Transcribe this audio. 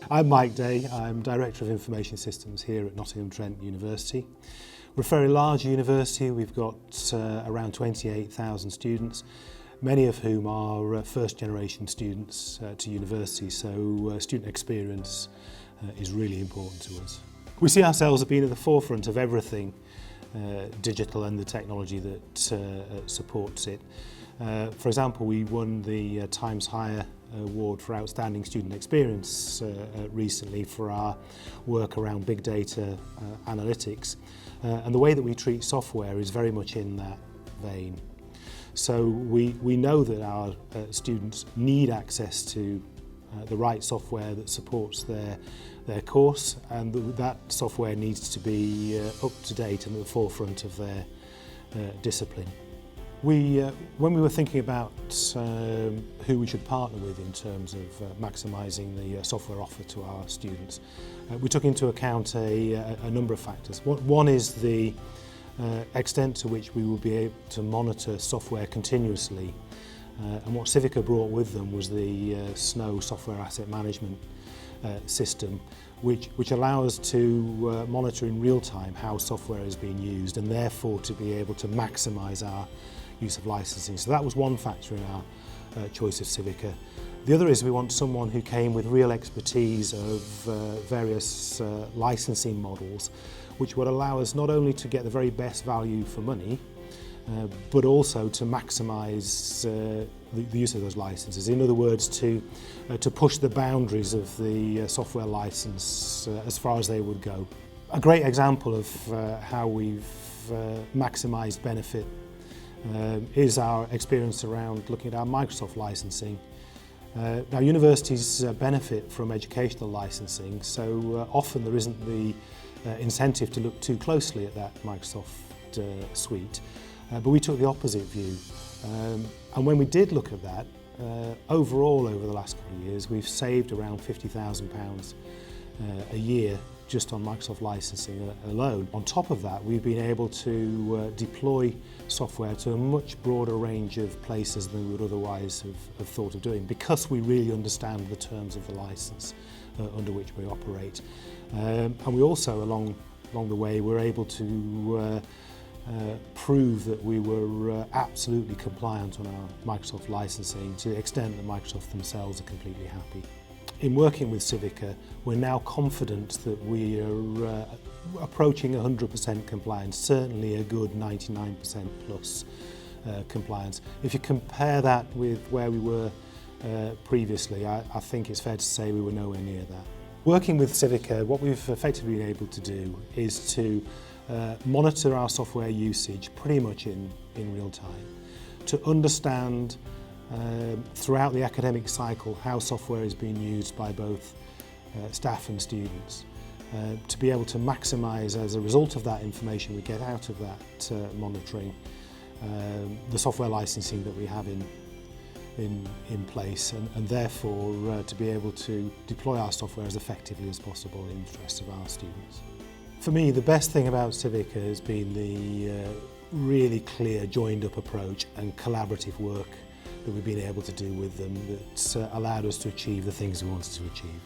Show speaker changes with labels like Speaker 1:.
Speaker 1: I'm Mike Day, I'm Director of Information Systems here at Nottingham Trent University. We're a very large university, we've got around 28,000 students, many of whom are first generation students to university, so student experience is really important to us. We see ourselves as being at the forefront of everything digital and the technology that supports it. For example, we won the Times Higher Award for Outstanding Student Experience recently for our work around big data analytics. And the way that we treat software is very much in that vein. So we know that our students need access to the right software that supports their course, and that software needs to be up to date and at the forefront of their discipline. When we were thinking about who we should partner with in terms of maximising the software offer to our students, we took into account a number of factors. One is the extent to which we will be able to monitor software continuously. And what Civica brought with them was the SNOW software asset management system, which allows us to monitor in real time how software is being used and therefore to be able to maximise our use of licensing. So that was one factor in our choice of Civica. The other is we want someone who came with real expertise of various licensing models, which would allow us not only to get the very best value for money, but also to maximise the use of those licenses. In other words, to push the boundaries of the software licence as far as they would go. A great example of how we've maximised benefit is our experience around looking at our Microsoft licensing. Now, universities benefit from educational licensing, so often there isn't the incentive to look too closely at that Microsoft suite. But we took the opposite view. And when we did look at that, overall over the last couple of years, we've saved around £50,000 a year just on Microsoft licensing alone. On top of that, we've been able to deploy software to a much broader range of places than we would otherwise have thought of doing, because we really understand the terms of the license under which we operate. And we also, along the way, were able to prove that we were absolutely compliant on our Microsoft licensing to the extent that Microsoft themselves are completely happy. In working with Civica, we're now confident that we are approaching 100% compliance, certainly a good 99% plus compliance. If you compare that with where we were previously, I think it's fair to say we were nowhere near that. Working with Civica, what we've effectively been able to do is to monitor our software usage pretty much in real time, to understand throughout the academic cycle how software is being used by both staff and students, to be able to maximise, as a result of that information we get out of that monitoring, the software licensing that we have in place, and therefore to be able to deploy our software as effectively as possible in the interest of our students. For me, the best thing about Civica has been the really clear, joined-up approach and collaborative work that we've been able to do with them that's allowed us to achieve the things we wanted to achieve.